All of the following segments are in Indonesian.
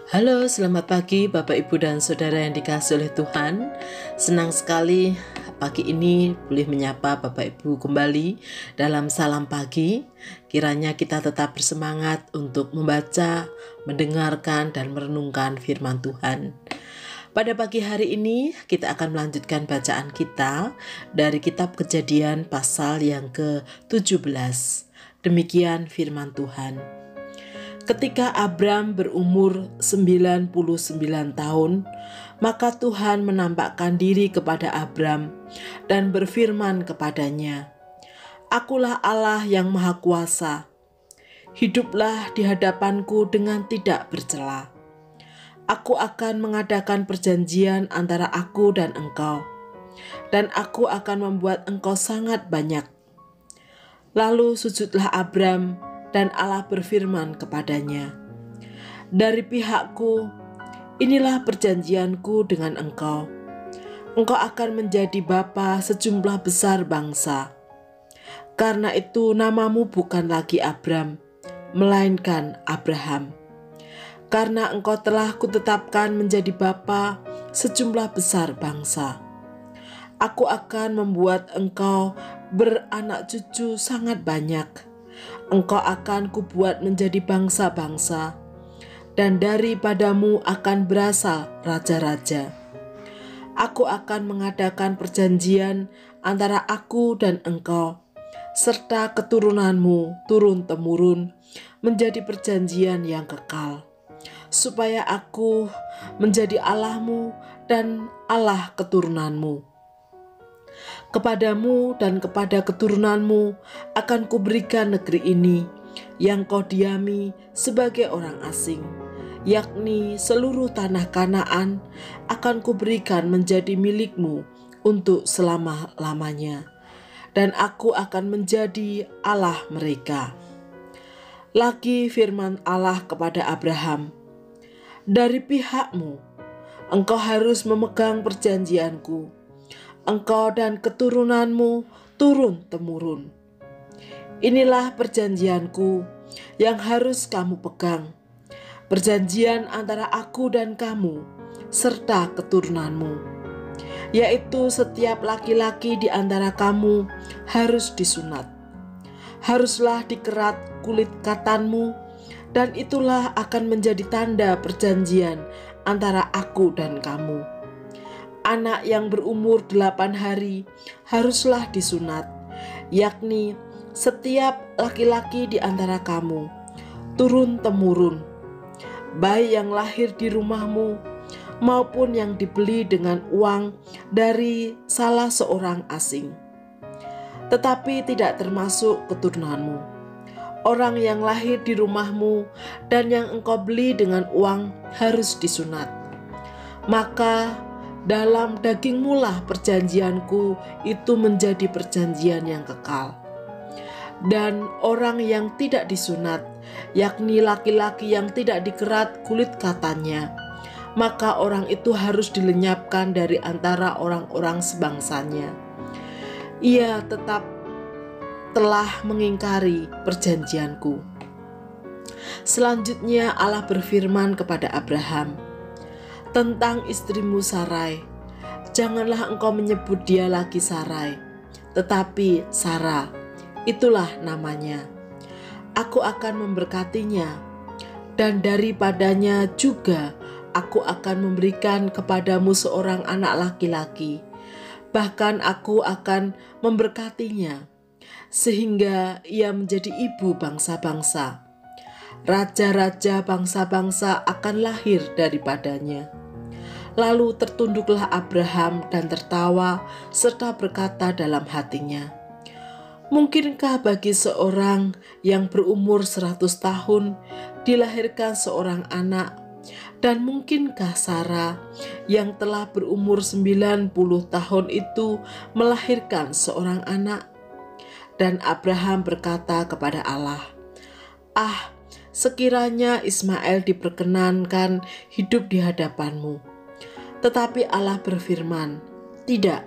Halo, selamat pagi Bapak, Ibu, dan Saudara yang dikasihi oleh Tuhan. Senang sekali pagi ini boleh menyapa Bapak Ibu kembali dalam salam pagi. Kiranya kita tetap bersemangat untuk membaca, mendengarkan, dan merenungkan firman Tuhan. Pada pagi hari ini kita akan melanjutkan bacaan kita dari kitab Kejadian pasal yang ke-17. Demikian firman Tuhan. Ketika Abram berumur 99 tahun, maka Tuhan menampakkan diri kepada Abram dan berfirman kepadanya, "Akulah Allah yang Maha Kuasa. Hiduplah di hadapanku dengan tidak bercela. Aku akan mengadakan perjanjian antara aku dan engkau, dan aku akan membuat engkau sangat banyak." Lalu sujudlah Abram, dan Allah berfirman kepadanya, "Dari pihakku, inilah perjanjianku dengan engkau. Engkau akan menjadi bapa sejumlah besar bangsa. Karena itu namamu bukan lagi Abram, melainkan Abraham. Karena engkau telah kutetapkan menjadi bapa sejumlah besar bangsa. Aku akan membuat engkau beranak cucu sangat banyak. Engkau akan kubuat menjadi bangsa-bangsa, dan daripadamu akan berasal raja-raja. Aku akan mengadakan perjanjian antara aku dan engkau, serta keturunanmu turun-temurun menjadi perjanjian yang kekal, supaya aku menjadi Allahmu dan Allah keturunanmu. Kepadamu dan kepada keturunanmu akan kuberikan negeri ini yang kau diami sebagai orang asing, yakni seluruh tanah Kanaan akan kuberikan menjadi milikmu untuk selama-lamanya, dan aku akan menjadi Allah mereka." Lagi firman Allah kepada Abraham, "Dari pihakmu, engkau harus memegang perjanjianku, engkau dan keturunanmu turun-temurun. Inilah perjanjianku yang harus kamu pegang, perjanjian antara aku dan kamu serta keturunanmu, yaitu setiap laki-laki di antara kamu harus disunat. Haruslah dikerat kulit katanmu, dan itulah akan menjadi tanda perjanjian antara aku dan kamu. Anak yang berumur 8 hari haruslah disunat, yakni setiap laki-laki di antara kamu, turun-temurun, baik yang lahir di rumahmu maupun yang dibeli dengan uang dari salah seorang asing, tetapi tidak termasuk keturunanmu. Orang yang lahir di rumahmu dan yang engkau beli dengan uang harus disunat. Maka dalam dagingmu lah perjanjianku itu menjadi perjanjian yang kekal. Dan orang yang tidak disunat, yakni laki-laki yang tidak dikerat kulit katannya, maka orang itu harus dilenyapkan dari antara orang-orang sebangsanya. Ia tetap telah mengingkari perjanjianku." Selanjutnya Allah berfirman kepada Abraham, "Tentang istrimu Sarai, janganlah engkau menyebut dia lagi Sarai, tetapi Sarah, itulah namanya. Aku akan memberkatinya, dan daripadanya juga aku akan memberikan kepadamu seorang anak laki-laki. Bahkan aku akan memberkatinya, sehingga ia menjadi ibu bangsa-bangsa. Raja-raja bangsa-bangsa akan lahir daripadanya." Lalu tertunduklah Abraham dan tertawa serta berkata dalam hatinya, "Mungkinkah bagi seorang yang berumur 100 tahun dilahirkan seorang anak? Dan mungkinkah Sarah yang telah berumur 90 tahun itu melahirkan seorang anak?" Dan Abraham berkata kepada Allah, "Sekiranya Ismail diperkenankan hidup di hadapanmu." Tetapi Allah berfirman, "Tidak,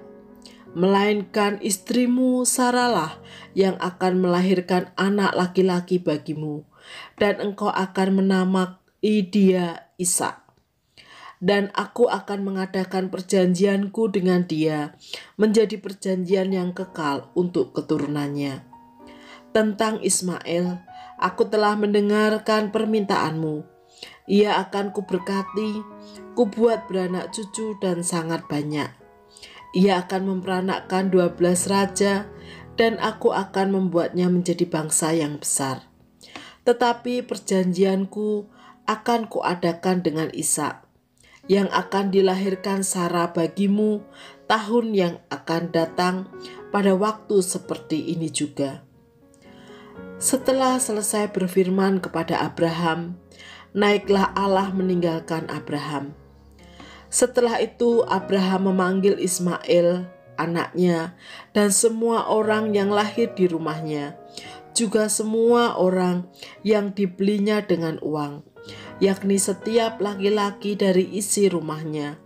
melainkan istrimu Sarahlah yang akan melahirkan anak laki-laki bagimu, dan engkau akan menamai dia Ishak. Dan aku akan mengadakan perjanjianku dengan dia menjadi perjanjian yang kekal untuk keturunannya. Tentang Ismail, aku telah mendengarkan permintaanmu. Ia akan kuberkati, kubuat beranak cucu dan sangat banyak. Ia akan memperanakkan 12 raja, dan aku akan membuatnya menjadi bangsa yang besar. Tetapi perjanjianku akan kuadakan dengan Ishak, yang akan dilahirkan Sara bagimu tahun yang akan datang pada waktu seperti ini juga. Setelah selesai berfirman kepada Abraham, naiklah Allah meninggalkan Abraham. Setelah itu Abraham memanggil Ismail, anaknya, dan semua orang yang lahir di rumahnya, juga semua orang yang dibelinya dengan uang, yakni setiap laki-laki dari isi rumahnya.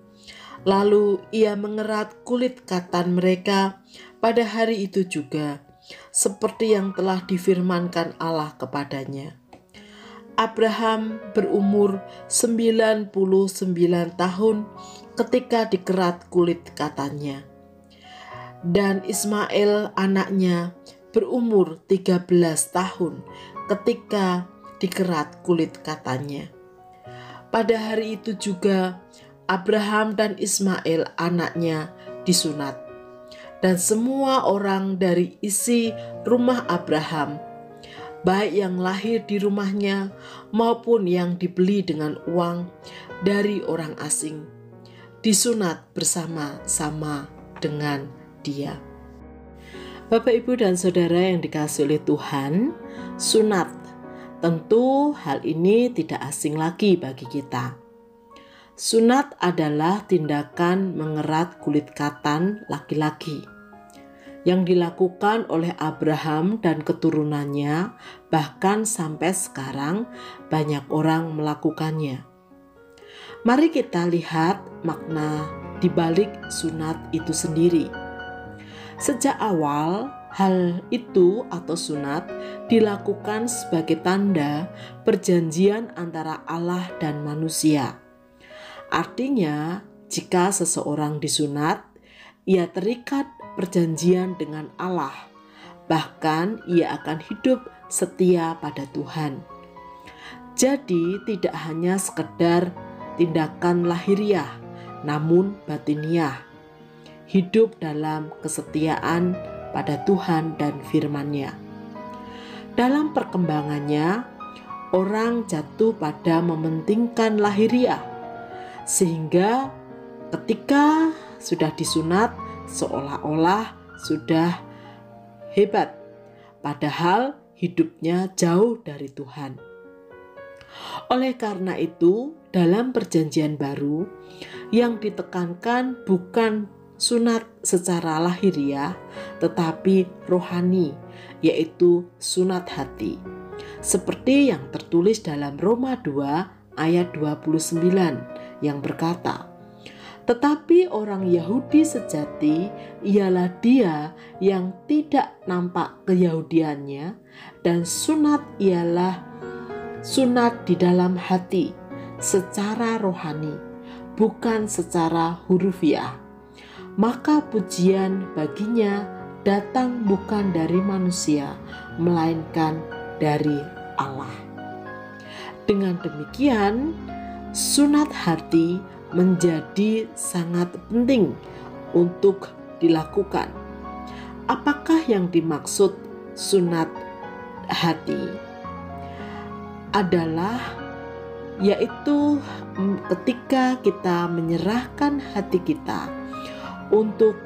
Lalu ia mengerat kulit katan mereka pada hari itu juga, seperti yang telah difirmankan Allah kepadanya. Abraham berumur 99 tahun ketika dikerat kulit katannya. Dan Ismail anaknya berumur 13 tahun ketika dikerat kulit katannya. Pada hari itu juga Abraham dan Ismail anaknya disunat, dan semua orang dari isi rumah Abraham, baik yang lahir di rumahnya maupun yang dibeli dengan uang dari orang asing, disunat bersama-sama dengan dia. Bapak, Ibu, dan Saudara yang dikasihi oleh Tuhan, sunat tentu hal ini tidak asing lagi bagi kita. Sunat adalah tindakan mengerat kulit katan laki-laki yang dilakukan oleh Abraham dan keturunannya, bahkan sampai sekarang banyak orang melakukannya. Mari kita lihat makna di balik sunat itu sendiri. Sejak awal, hal itu atau sunat dilakukan sebagai tanda perjanjian antara Allah dan manusia. Artinya, jika seseorang disunat, ia terikat perjanjian dengan Allah. Bahkan ia akan hidup setia pada Tuhan. Jadi tidak hanya sekedar tindakan lahiriah, namun batiniah. Hidup dalam kesetiaan pada Tuhan dan firman-Nya. Dalam perkembangannya, orang jatuh pada mementingkan lahiriah, sehingga ketika sudah disunat seolah-olah sudah hebat, padahal hidupnya jauh dari Tuhan. Oleh karena itu, dalam perjanjian baru yang ditekankan bukan sunat secara lahiriah, tetapi rohani, yaitu sunat hati. Seperti yang tertulis dalam Roma 2 ayat 29 yang berkata, "Tetapi orang Yahudi sejati ialah dia yang tidak nampak keyahudiannya, dan sunat ialah sunat di dalam hati, secara rohani, bukan secara hurufiah. Maka pujian baginya datang bukan dari manusia, melainkan dari Allah." Dengan demikian, sunat hati menjadi sangat penting untuk dilakukan. Apakah yang dimaksud sunat hati? Adalah yaitu ketika kita menyerahkan hati kita untuk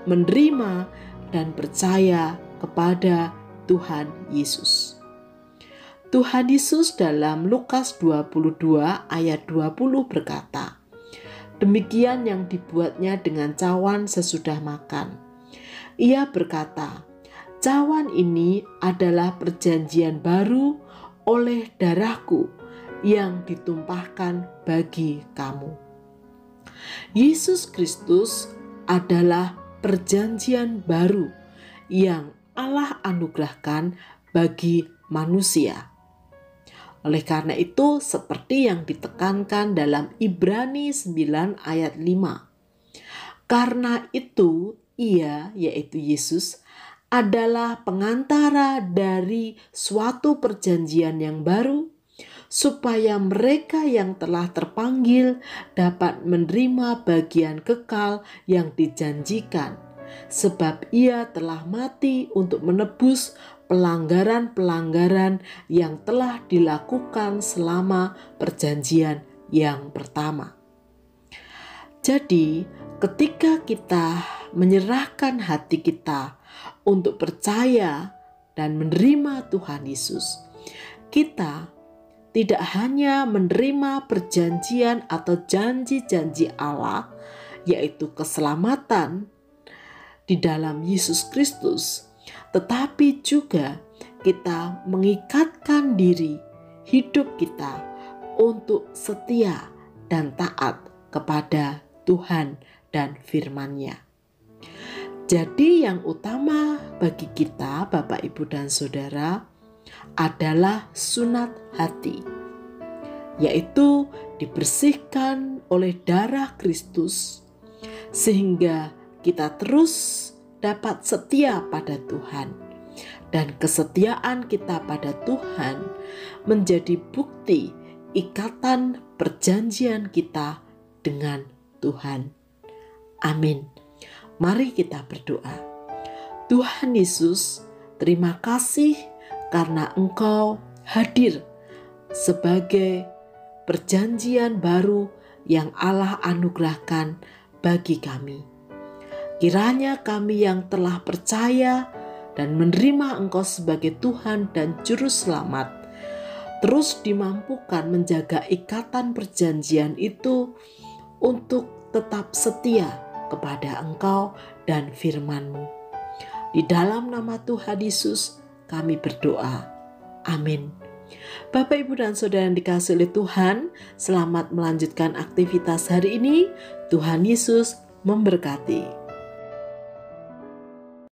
menerima dan percaya kepada Tuhan Yesus. Tuhan Yesus dalam Lukas 22 ayat 20 berkata, "Demikian yang dibuatnya dengan cawan sesudah makan. Ia berkata, cawan ini adalah perjanjian baru oleh darahku yang ditumpahkan bagi kamu." Yesus Kristus adalah perjanjian baru yang Allah anugerahkan bagi manusia. Oleh karena itu, seperti yang ditekankan dalam Ibrani 9 ayat 5. Karena itu, ia, yaitu Yesus, adalah pengantara dari suatu perjanjian yang baru, supaya mereka yang telah terpanggil dapat menerima bagian kekal yang dijanjikan, sebab ia telah mati untuk menebus pelanggaran-pelanggaran yang telah dilakukan selama perjanjian yang pertama. Jadi, ketika kita menyerahkan hati kita untuk percaya dan menerima Tuhan Yesus, kita tidak hanya menerima perjanjian atau janji-janji Allah, yaitu keselamatan di dalam Yesus Kristus, tetapi juga kita mengikatkan diri hidup kita untuk setia dan taat kepada Tuhan dan firman-Nya. Jadi yang utama bagi kita, Bapak, Ibu, dan Saudara, adalah sunat hati, yaitu dibersihkan oleh darah Kristus, sehingga kita terus dapat setia pada Tuhan, dan kesetiaan kita pada Tuhan menjadi bukti ikatan perjanjian kita dengan Tuhan. Amin. Mari kita berdoa. Tuhan Yesus, terima kasih karena Engkau hadir sebagai perjanjian baru yang Allah anugerahkan bagi kami. Kiranya kami yang telah percaya dan menerima Engkau sebagai Tuhan dan Juru Selamat, terus dimampukan menjaga ikatan perjanjian itu untuk tetap setia kepada Engkau dan firman-Mu. Di dalam nama Tuhan Yesus kami berdoa. Amin. Bapak, Ibu, dan Saudara yang dikasihi oleh Tuhan, selamat melanjutkan aktivitas hari ini. Tuhan Yesus memberkati.